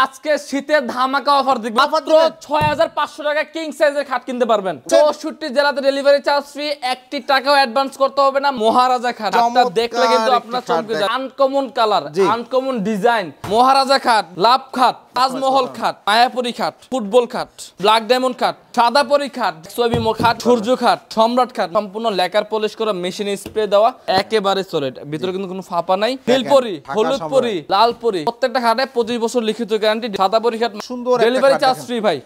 আজকে শীতের ধামাকা অফার দিবেন মাত্র 6500 টাকা কিং সাইজের খাট কিনতে পারবেন 64 জেলাতে ডেলিভারি চার্জ ফ্রি 1 টাকাও অ্যাডভান্স করতে হবে না মহারাজা খাট এটা দেখলে কিন্তু আপনারা চমকে যাবেন আনকমন কালার আনকমন ডিজাইন মহারাজা খাট লাভ খাট তাজমহল খাট মায়াপুরি খাট ফুটবল খাট ব্ল্যাক ডায়মন্ড খাট সাদাপরি খাট সোয়াবিমো খাট সূর্য খাট সম্রাট খাট সম্পূর্ণ লেকার পলিশ করা মেশিনে স্প্রে দেওয়া একেবারে সলিড ভিতরে কিন্তু কোনো ফাঁপা নাই নীলপরি হলুদপরি লালপরি প্রত্যেকটা খাটে 25 বছর লিখিত গ্যারান্টি সাদাপরি খাট সুন্দর ডেলিভারি চার্জ ফ্রি ভাই।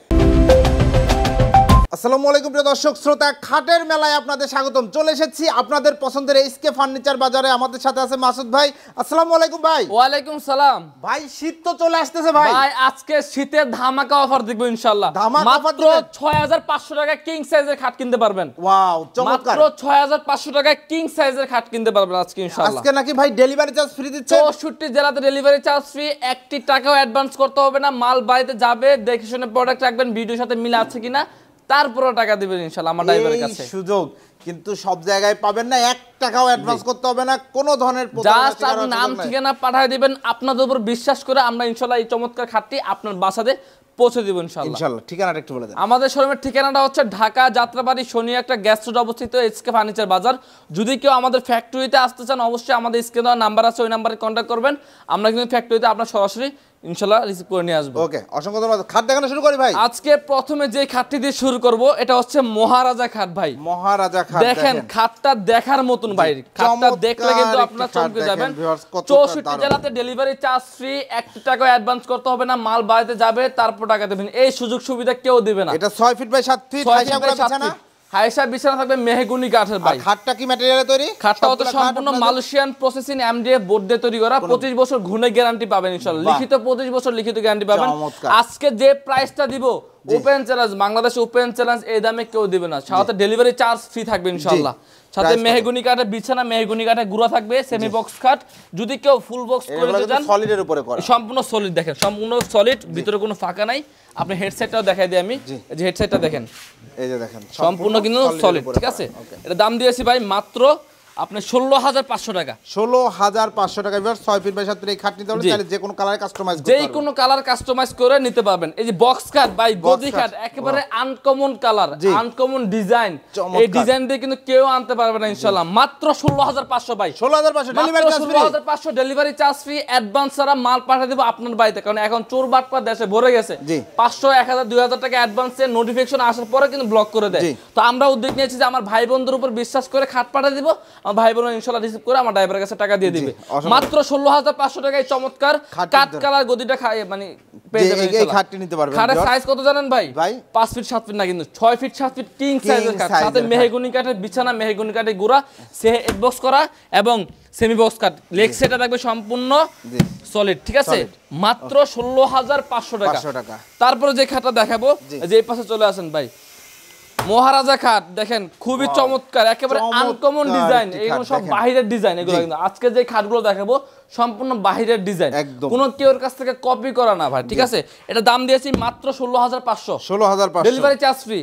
আসসালামু আলাইকুম প্রিয় দর্শক শ্রোতা, খাটের মেলায় আপনাদের স্বাগতম। চলে এসেছি আপনাদের পছন্দের এসকে ফার্নিচার বাজারে। আমাদের সাথে আছে মাসুদ ভাই। আসসালামু আলাইকুম ভাই। ওয়ালাইকুম সালাম ভাই। শীত তো চলে আসতেছে ভাই। ভাই আজকে শীতের ধামাকা অফার দিব ইনশাআল্লাহ। মাত্র 6500 টাকা কিং সাইজের খাট কিনতে পারবেন। ওয়াও চমৎকার। মাত্র 6500 টাকা কিং সাইজের খাট কিনতে পারবেন আজকে ইনশাআল্লাহ। আজকে নাকি ভাই ডেলিভারি চার্জ ফ্রি দিচ্ছে। 64 জেলাতে ডেলিভারি চার্জ ফ্রি 1 টাকাও অ্যাডভান্স করতে হবে না। মাল বাড়িতে যাবে, দেখে শুনে প্রোডাক্ট রাখবেন, ভিডিওর সাথে মিল আছে কিনা তারপরে টাকা দিবেন ইনশাআল্লাহ আমার ড্রাইভারের কাছে। সুযোগ কিন্তু সব জায়গায় পাবেন না, 1 টাকাও অ্যাডভান্স করতে হবে না, কোনো ধরনের জাস্ট আপনার নাম ঠিকানা পাঠিয়ে দিবেন, আপনাদের উপর বিশ্বাস করে আমরা ইনশাআল্লাহ এই চমৎকার খাটটি আপনার বাসাতে পৌঁছে দিব ইনশাআল্লাহ। ঠিকানাটা একটু বলে দেন। আমাদের শোরুমের ঠিকানাটা হচ্ছে ঢাকা যাত্রাবাড়ি শনি একটা গ্যাস রোড অবস্থিত এসকে ফার্নিচার বাজার। যদি কেউ আমাদের ফ্যাক্টরিতে আসতে চান অবশ্যই আমাদের স্ক্রিনে দেওয়া নাম্বার আছে, ওই নাম্বারে কন্ট্যাক্ট করবেন। আমরা কিন্তু ফ্যাক্টরিতে আপনার সরাসরি ইনশাআল্লাহ রিসিভ করে নিয়ে আসবো। ওকে, অসংখ্য ধন্যবাদ। খাট দেখানো শুরু করি ভাই। আজকে প্রথমে যে খাটটি দিয়ে শুরু করব এটা হচ্ছে মহারাজা খাট ভাই। মহারাজা খাট দেখেন খাটটা দেখার মতন ভাই। খাটটা দেখলে কিন্তু আপনারা চমকে যাবেন। 64 জেলাতে ডেলিভারি চার্জ ফ্রি 1 টাকা অ্যাডভান্স করতে হবে না। মাল বাড়িতে যাবে তারপর টাকা দেবেন। এই সুযোগ সুবিধা কেউ দিবে না। এটা 6 ফিট বাই 7 ফিট হাইসা করে বিছানা। হাইসা বিছানা থাকবে মেহগুনি কাঠের ভাই। খাটটা কি ম্যাটেরিয়ালে তৈরি? খাটটা হচ্ছে সম্পূর্ণ মালয়েশিয়ান প্রসেসিং এমডিএফ বোর্ড দিয়ে তৈরি করা। 25 বছর ঘুণে গ্যারান্টি পাবেন ইনশাআল্লাহ। লিখিত 25 বছর লিখিত গ্যারান্টি পাবেন। আজকে যে প্রাইসটা দিব ওপেন চ্যালেঞ্জ, বাংলাদেশে ওপেন চ্যালেঞ্জ, এই দামে কেউ দিবে না। সাথে ডেলিভারি চার্জ ফ্রি থাকবে ইনশাআল্লাহ। সাথে মেহগুনি কাঠের বিছানা, মেহগুনি কাঠের গুঁড়া থাকবে, সেমি বক্স খাট। যদি কেউ ফুল বক্স করে দেন সলিডের উপরে করা, সম্পূর্ণ সলিড। দেখেন সম্পূর্ণ সলিড, ভিতরে কোনো ফাঁকা নাই। আপনি হেডসেটটাও দেখাই দিই আমি, এই যে হেডসেটটা দেখেন, এই যে দেখেন সম্পূর্ণ কিন্তু সলিড, ঠিক আছে। এটা দাম দিয়েছি ভাই মাত্র আপনি 16500 টাকা। 16500 টাকা। এবার 6 ফিট বাই 7 ফিট এই খাট নিতে হলে তাহলে যে কোনো কালারে কাস্টমাইজ করতে পারবেন, যে কোনো কালার কাস্টমাইজ করে নিতে পারবেন। এই যে বক্স খাট ভাই, গদি খাট একেবারে আনকমন কালার, আনকমন ডিজাইন। এই ডিজাইন দিয়ে কিন্তু কেউ আনতে পারবে না ইনশাআল্লাহ। মাত্র 16500 ভাই। 16500 delivery charge free. 16500 delivery charge free. Advance ছাড়া মাল পাঠিয়ে দেব আপনার বাড়িতে। কারণ এখন চোর বাটপার দেশে ভরে গেছে। 500 1000 2000 টাকা অ্যাডভান্সে নোটিফিকেশন আসার পরে কিন্তু ব্লক করে দেয়। তো আমরা উদ্যোগ নিয়েছি যে আমার ভাই বোনদের উপর বিশ্বাস করে খাট পাঠিয়ে দিব, আমার ভাই বোন ইনশাআল্লাহ রিসিভ করে আমার ড্রাইভারের কাছে টাকা দিয়ে দিবে। মাত্র 16500 টাকায় চমৎকার কাট কালার গদিটা মানে পেয়ে যাবেন ইনশাআল্লাহ। এই খাটটি নিতে পারবেন। খাটের সাইজ কত জানেন ভাই? 5 ফিট 7 ফিট না, কিন্তু 6 ফিট 7 ফিট কিং সাইজের খাট। সাথে মেহগুনি কাঠের বিছানা, মেহগুনি কাঠের গুঁড়া, হেড বক্স করা এবং সেমি বক্স কাট। লেগ সেটটা থাকবে সম্পূর্ণ সলিড, ঠিক আছে। মাত্র 16500 টাকা। তারপরে যে খাটটা দেখাবো, যে এই পাশে চলে আসেন ভাই, মহারাজা খাট দেখেন খুবই চমৎকার, একেবারে আনকমন ডিজাইন। এগুলো সব বাহিরের ডিজাইন। এগুলো কিন্তু আজকে যে খাটগুলো দেখাবো সম্পূর্ণ বাহিরের ডিজাইন, কোনো কেউর কাছ থেকে কপি করা না ভাই, ঠিক আছে। এটা দাম দিয়েছি মাত্র 16500। 16500 ডেলিভারি চার্জ ফ্রি,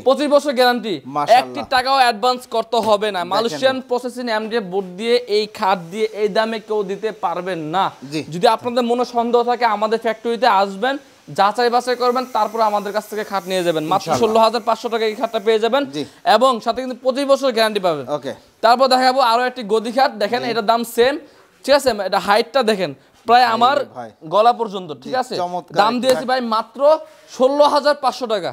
25 বছর গ্যারান্টি, 1 টাকাও অ্যাডভান্স করতে হবে না। মালয়েশিয়ান প্রসেসিং এমডিএফ বোর্ড দিয়ে এই খাট দিয়ে এই দামে কেউ দিতে পারবেন না। যদি আপনাদের মনে সন্দেহ থাকে আমাদের ফ্যাক্টরিতে আসবেন, যাচাই বাছাই করবেন, তারপর আমাদের কাছ থেকে খাট নিয়ে যাবেন। মাত্র 16500 টাকা এই খাটটা পেয়ে যাবেন এবং সাথে কিন্তু 25 বছর গ্যারান্টি পাবেন। তারপর দেখাবো আরো একটি গদি খাট। দেখেন এটা দাম সেম, ঠিক আছে। এটা হাইটটা দেখেন প্রায় আমার গলা পর্যন্ত, ঠিক আছে। দাম দিয়েছি ভাই মাত্র 16500 টাকা।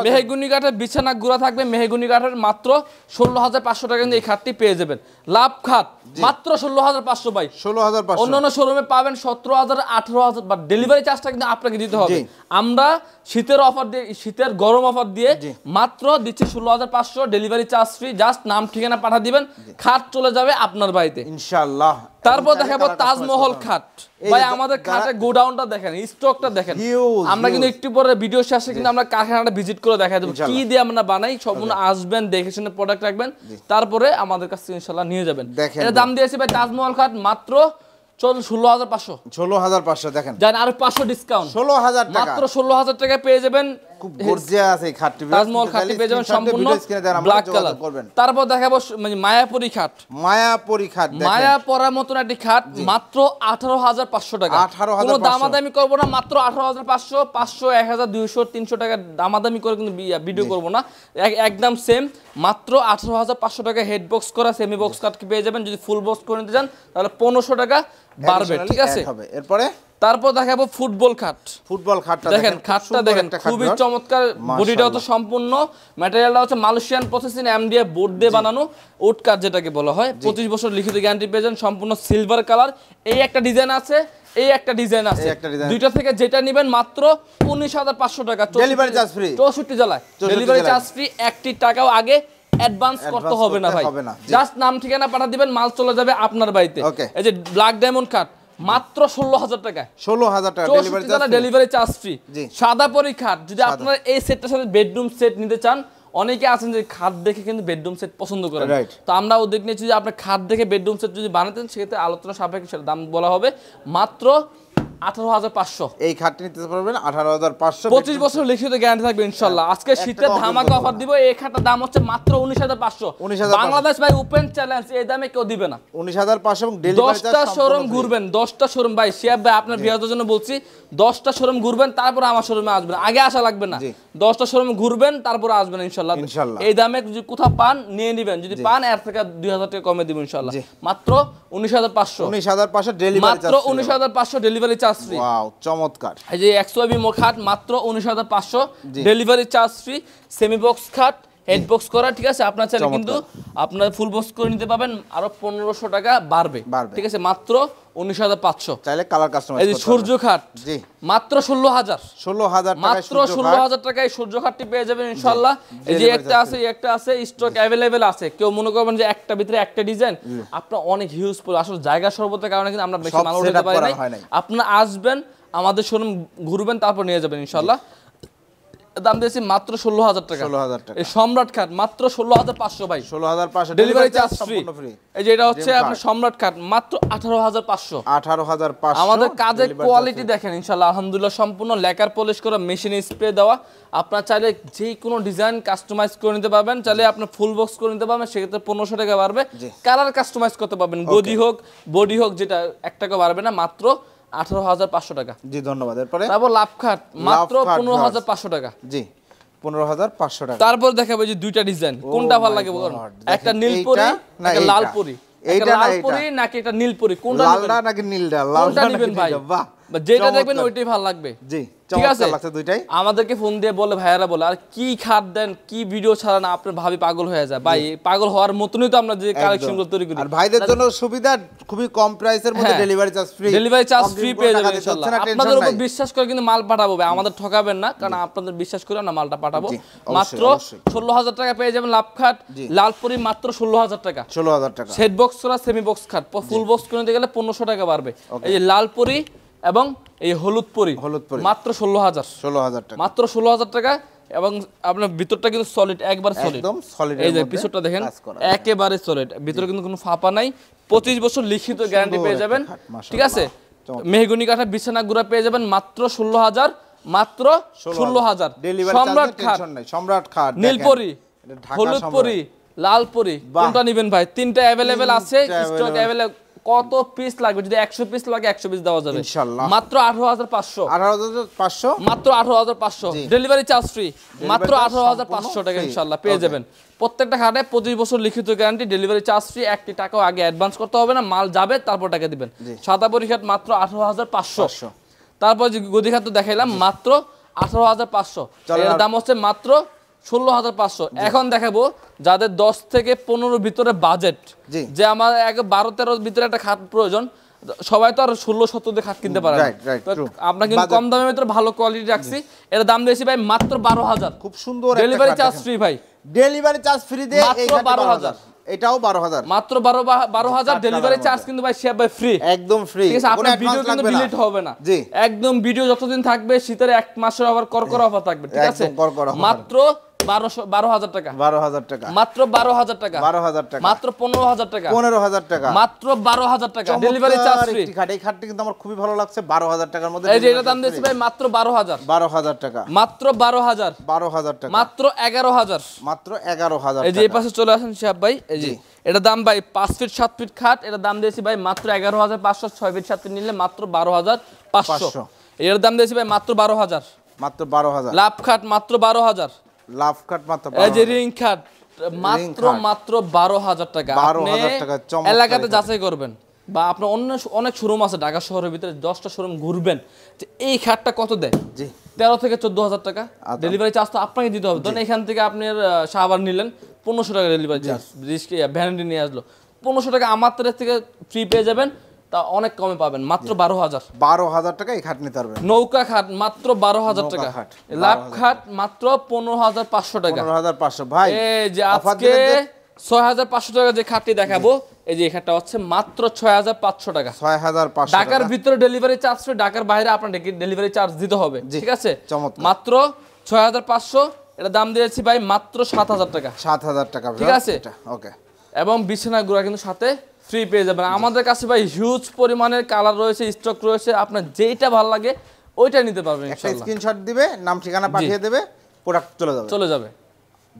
মেহগুনি কাঠের বিছানা গুঁড়া থাকবে, মেহগুনি কাঠের মাত্র 16500 টাকা কিন্তু এই খাটটি পেয়ে যাবেন। লাভ খাট মাত্র 16500 ভাই। 16500। অন্যান্য শোরুমে পাবেন 17000 18000, বাট ডেলিভারি চার্জটা কিন্তু আপনাকে দিতে হবে। আমরা শীতের অফার দিয়ে, শীতের গরম অফার দিয়ে মাত্র দিচ্ছি 16500, ডেলিভারি চার্জ ফ্রি। জাস্ট নাম ঠিকানা পাঠিয়ে দিবেন, খাট চলে যাবে আপনার বাড়িতে ইনশাআল্লাহ। তারপর দেখাবো তাজমহল খাট ভাই। আমাদের খাটের গোডাউনটা দেখেন, স্টকটা দেখেন। আমরা কিন্তু একটু পরে ভিডিও শেষে কিন্তু আমরা কারখানাটা ভিজিট করে দেখাই দেবো কি দিয়ে আমরা বানাই। সম্পূর্ণ আসবেন, দেখে শুনে প্রোডাক্ট রাখবেন, তারপরে আমাদের কাছে ইনশাআল্লাহ নিয়ে যাবেন। এটা দাম দিয়েছি ভাই তাজমহল খাট মাত্র 16500। 16500 দেখেন, জান আরো 500 ডিসকাউন্ট, 16000 টাকা। মাত্র 16000 টাকা পেয়ে যাবেন খুব গর্জিয়াস এই খাটটি তাজমহল খাটটি পেয়ে যাবেন সম্পূর্ণ ব্ল্যাক কালার। তারপর দেখাবো মানে মায়াপুরি খাট। মায়াপুরি খাট, মায়া পরার মতন একটি খাট, মাত্র 18,500 টাকা। 18,500 কোনো দামাদামি করব না, মাত্র 18,500, 500, 1000, 200, 300 টাকা দামাদামি করে কিন্তু ভিডিও করব না, একদম সেম মাত্র 18,500 টাকা। হেড বক্স করা সেমি বক্স খাট পেয়ে যাবেন। যদি ফুল বক্স করে নিতে চান তাহলে 1500 টাকা বাড়বে, ঠিক আছে। এরপরে তারপর দেখাবো ফুটবল খাট। ফুটবল খাটটা দেখেন, খাটটা দেখেন খুবই চমৎকার, বডিটাও তো সম্পূর্ণ, ম্যাটেরিয়ালটা হচ্ছে মালয়েশিয়ান প্রসেসিং এমডিএফ বোর্ড দিয়ে বানানো উড কাট যেটাকে বলা হয়। 25 বছর লিখিত গ্যারান্টি পেয়ে যান, সম্পূর্ণ সিলভার কালার। এই একটা ডিজাইন আছে, এই একটা ডিজাইন আছে, দুইটা থেকে যেটা নেবেন মাত্র 19,500 টাকা। ডেলিভারি চার্জ ফ্রি, 64 জেলায় ডেলিভারি চার্জ ফ্রি। 1 টাকাও আগে অ্যাডভান্স করতে হবে না ভাই, জাস্ট নাম ঠিকানা পাঠা দিবেন, মাল চলে যাবে আপনার বাড়িতে। এই যে ব্ল্যাক ডায়মন্ড কাট মাত্র 16,000 টাকা। 16,000 টাকা ডেলিভারি চার্জ ফ্রি। সাদা পরি খাট, যদি আপনারা এই সেটটার সাথে বেডরুম সেট নিতে চান, অনেকে আছেন যে খাট দেখে কিন্তু বেডরুম সেট পছন্দ করেন, তো আমরা উদ্যোগ নিয়েছি যে আপনি খাট দেখে বেডরুম সেট যদি বানাতেন সেক্ষেত্রে আলোচনা সাপেক্ষে সেটার দাম বলা হবে মাত্র 18,500। এই খাটটি নিতে পারবেন 18,500, 25 বছর লিখিত গ্যারান্টি থাকবে ইনশাআল্লাহ। আজকে শীতের ধামাকা অফার দিব, এই খাটটার দাম হচ্ছে মাত্র 19,500। বাংলাদেশ ভাই ওপেন চ্যালেঞ্জ, এই দামে কেউ দিবে না। 19,500 এবং ডেলিভারি চার্জ 10টা শোরুম ঘুরবেন, 10টা শোরুম ভাই, শিয়াব ভাই আপনার ভিউয়ারদের জন্য বলছি, 10টা শোরুম ঘুরবেন, তারপর আমার শোরুমে আসবেন, আগে আসা লাগবে না। 10টা শোরুম ঘুরবেন, তারপর আসবেন ইনশাআল্লাহ। এই দামে যদি কোথাও পান নিয়ে নেবেন, যদি পান এর থেকে 2,000 টাকা কমে দিব ইনশাআল্লাহ। মাত্র 19,500, 19,500 ডেলিভারি চার্জ, মাত্র 19,500 ডেলিভারি চার্জ ফ্রি। ওয়াও চমৎকার। এই যে 100 খাট মাত্র 19,500 delivery charge free. Semi box খাট, হেড বক্স করা, ঠিক আছে। আপনার চাইলে কিন্তু আপনার ফুল বক্স করে নিতে পারবেন, আরো 1500 টাকা বাড়বে, ঠিক আছে। মাত্র 19,500 চাইলে কালার কাস্টমাইজ এই যে সূর্য খাট, জি মাত্র 16,000 টাকা, মাত্র 16,000 টাকায় সূর্য খাটটি পেয়ে যাবেন ইনশাআল্লাহ। এই যে একটা আছে, একটা আছে, স্টক अवेलेबल আছে। কেউ মনে করবেন যে একটা ভিতরে একটা ডিজাইন, আপনার অনেক হিউজ, আসলে জায়গা স্বল্পতার কারণে কিন্তু আমরা বেশি মাল উঠাতে পারি না। আপনারা আসবেন, আমাদের শোরুম ঘুরবেন, তারপর নিয়ে যাবেন ইনশাআল্লাহ। দাম দিয়েছি মাত্র 16,000 টাকা। এই সম্রাট খাট মাত্র 16,500 ভাই, 16,500 ডেলিভারি চার্জ ফ্রি। এই যে এটা হচ্ছে আপনার সম্রাট খাট মাত্র 18,500। 18,500। আমাদের কাজের কোয়ালিটি দেখেন ইনশাআল্লাহ আলহামদুলিল্লাহ, সম্পূর্ণ লেকার পলিশ করা, মেশিনে স্প্রে দেওয়া। আপনার চাইলে যে কোনো ডিজাইন কাস্টমাইজ করে নিতে পারবেন, চাইলে আপনি ফুল বক্স করে নিতে পারবেন, সেক্ষেত্রে 1500 টাকা বাড়বে। কালার কাস্টমাইজ করতে পারবেন, গদি হোক বডি হোক, যেটা 1 টাকা বাড়বে না, মাত্র 18,500 টাকা। জি ধন্যবাদ। এরপরে তারপর লাভ খাট মাত্র 15,500 টাকা। জি 15,500 টাকা। তারপর দেখাবো যে দুইটা ডিজাইন, কোনটা ভালো লাগে বলুন? একটা নীলপরি, একটা লালপরি। এইটা লালপরি নাকি একটা নীলপরি, কোনটা নেবেন? লালটা নাকি নীলটা? লালটা নেবেন ভাই, বাহ, যেটা দেখবেন ওইটাই ভালো লাগবে। জি ঠিক আছে, দুইটাই আমাদেরকে ফোন দিয়ে বলে, ভাইয়ারা বলে, আর কি খাট দেন, কি ভিডিও ছাড়া না, আপনার ভাবি পাগল হয়ে যায়। ভাই পাগল হওয়ার মতনই তো আমরা যে কালেকশনগুলো তৈরি করি। আর ভাইদের জন্য সুবিধা, খুবই কম প্রাইসের মধ্যে delivery charge free, delivery charge free পেয়ে যাবেন ইনশাআল্লাহ। আপনাদের উপর বিশ্বাস করে কিন্তু মাল পাঠাবো ভাই, আমাদের ঠকাবেন না, কারণ আপনাদের বিশ্বাস করে আমরা মালটা পাঠাবো। মাত্র 16,000 টাকা পেয়ে যাবেন লাভ খাট। লালপুরি মাত্র 16,000 টাকা। 16,000 টাকা। সেট বক্স করা সেমি বক্স খাট, ফুল বক্স করে নিতে গেলে 1500 টাকা বাড়বে। এই যে লালপুরি এবং এই হলুদ পরি মাত্র 16,000 টাকা, মাত্র 16,000 টাকা। এবং আপনার ভিতরটা কিন্তু সলিড, একবার সলিড, একদম সলিড। এই যে পিছনটা দেখেন একেবারে সলিড, ভিতরে কিন্তু কোনো ফাঁপা নাই। 25 বছর লিখিত গ্যারান্টি পেয়ে যাবেন, ঠিক আছে। মেহগনি কাঠা বিছানা গুড়া পেয়ে যাবেন মাত্র 16,000, মাত্র 16,000। সম্রাট খাট, সম্রাট খাট, নীলপরি, হলুদ পরি, লাল পরি, কোনটা নেবেন ভাই? তিনটা अवेलेबल আছে, স্টক अवेलेबल। কত পিস লাগবে? যদি 100 পিস লাগে 100 পিস দেওয়া যাবে ইনশাআল্লাহ। মাত্র 18,500, 18,500, মাত্র 18,500 ডেলিভারি চার্জ ফ্রি। মাত্র 18,500 টাকা ইনশাআল্লাহ পেয়ে যাবেন। প্রত্যেকটা খাটে 25 বছর লিখিত গ্যারান্টি, ডেলিভারি চার্জ ফ্রি। 1 টাকাও আগে অ্যাডভান্স করতে হবে না, মাল যাবে তারপর টাকা দিবেন। সাদা পরীক্ষাট মাত্র 18,500। তারপর যে গদি খাট তো দেখাইলাম মাত্র 18,500, এর দাম হচ্ছে মাত্র 16,500। এখন দেখাবো যাদের 10 থেকে 15 ভিতরে বাজেট, যে আমার 12-13 ভিতরে একটা খাট প্রয়োজন, সবাই তো আর 16-17 দিয়ে খাট কিনতে পারে না। আপনার কিন্তু কম দামের ভিতরে ভালো কোয়ালিটি রাখছি, এর দাম দিয়েছি ভাই মাত্র 12,000। খুব সুন্দর, ডেলিভারি চার্জ ফ্রি ভাই, ডেলিভারি চার্জ ফ্রি দিয়ে মাত্র 12,000। এটাও 12,000, মাত্র 12,000 ডেলিভারি চার্জ কিন্তু ভাই শেয়ার বাই ফ্রি, একদম ফ্রি। ঠিক আছে, আপনার ভিডিও কিন্তু ডিলিট হবে না, একদম ভিডিও যতদিন থাকবে, শীতের 1 মাসের আবার করকরা অফার থাকবে, ঠিক আছে। মাত্র 12,000 টাকা, 12,000 টাকা, মাত্র 12,000 টাকা, 12,000 টাকা, মাত্র 15,000 টাকা, 15,000 টাকা, মাত্র 12,000 টাকা, ডেলিভারি চার্জ ফ্রি। এই খাটটি কিন্তু আমার খুবই ভালো লাগছে, 12,000 টাকার মধ্যে। এই যে এটা দাম দিয়েছি ভাই মাত্র 12,000, 12,000 টাকা, মাত্র 12,000, 12,000 টাকা, মাত্র 11,000, মাত্র 11,000 এই যে এই পাশে চলে আসেন শিহাব ভাই। এই যে এটা দাম ভাই 5 ফিট 7 ফিট খাট, এটা দাম দিয়েছি ভাই মাত্র 11,500, 6 ফিট 7 ফিট নিলে মাত্র 12,500। এর দাম দিয়েছি ভাই মাত্র 12,000, মাত্র 12,000। লাভ খাট মাত্র 12,000, লাভ খাট মাত্র এই যে রিং খাট মাত্র 12,000 টাকা। 12,000 টাকা, চমৎকার এলাকাতে যাচাই করবেন বা আপনার অন্য অনেক শোরুম আছে ঢাকা শহরের ভিতরে, 10টা শোরুম ঘুরবেন যে এই খাটটা কত দেয়। জি 13 থেকে 14,000 টাকা। ডেলিভারি চার্জ তো আপনাকে দিতে হবে। ধরুন এখান থেকে আপনি শাহবাগ নিলেন 1500 টাকা ডেলিভারি চার্জ, ভ্যানিটি নিয়ে আসলো 1500 টাকা, আমার তরফ থেকে ফ্রি পেয়ে যাবেন, তা অনেক কমে পাবেন মাত্র 12,000। 12,000 টাকা এই খাট নিতে পারবেন। নৌকা খাট মাত্র 12,000 টাকা, লাভ খাট মাত্র 15,500 টাকা। 15,500 ভাই। এই যে আজকে 6,500 টাকা যে খাটটি দেখাবো, এই যে এই খাটটা হচ্ছে মাত্র 6,500 টাকা। 6,500 ঢাকার ভিতরে ডেলিভারি চার্জ ফ্রি, ঢাকার বাইরে আপনার ডেলিভারি চার্জ দিতে হবে, ঠিক আছে? মাত্র 6,500। এটা দাম দিয়েছি ভাই মাত্র 7,000 টাকা। 7,000 টাকা, ঠিক আছে? ওকে। এবং বিছানা গুঁড়া কিন্তু সাথে ফ্রি পেয়ে যাবেন। আমাদের কাছে ভাই হিউজ পরিমাণের কালার রয়েছে, স্টক রয়েছে, আপনার যেইটা ভালো লাগে ওইটা নিতে পারবেন একটা ইনশাআল্লাহ। স্ক্রিনশট দিবে, নাম ঠিকানা পাঠিয়ে দেবে, প্রোডাক্ট চলে যাবে।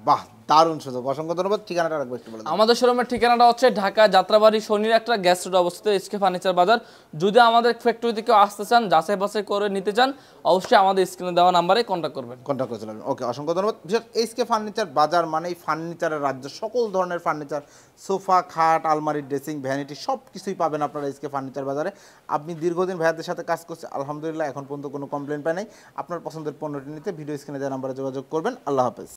বাহ, দারুণ সুযোগ। অসংখ্য ধন্যবাদ। ঠিকানাটা রাখবো একটু বলে দাও। আমাদের শোরুমের ঠিকানাটা হচ্ছে ঢাকা যাত্রাবাড়ি শনির একটা গ্যাস রোড অবস্থিত, এসকে ফার্নিচার বাজার। যদি আমাদের ফ্যাক্টরিতে কেউ আসতে চান, যাচাই বাছাই করে নিতে চান, অবশ্যই আমাদের স্ক্রিনে দেওয়া নাম্বারে কন্ট্যাক্ট করবেন। কন্ট্যাক্ট করে চলবেন। ওকে, অসংখ্য ধন্যবাদ। বিশেষ এসকে ফার্নিচার বাজার মানেই ফার্নিচারের রাজ্য। সকল ধরনের ফার্নিচার, সোফা, খাট, আলমারি, ড্রেসিং, ভ্যানিটি সব কিছুই পাবেন আপনারা এসকে ফার্নিচার বাজারে। আপনি দীর্ঘদিন ভাইয়াদের সাথে কাজ করছেন, আলহামদুলিল্লাহ এখন পর্যন্ত কোনো কমপ্লেন পায় নাই। আপনার পছন্দের পণ্যটি নিতে ভিডিও স্ক্রিনে দেওয়া নাম্বারে যোগাযোগ করবেন। আল্লাহ হাফেজ।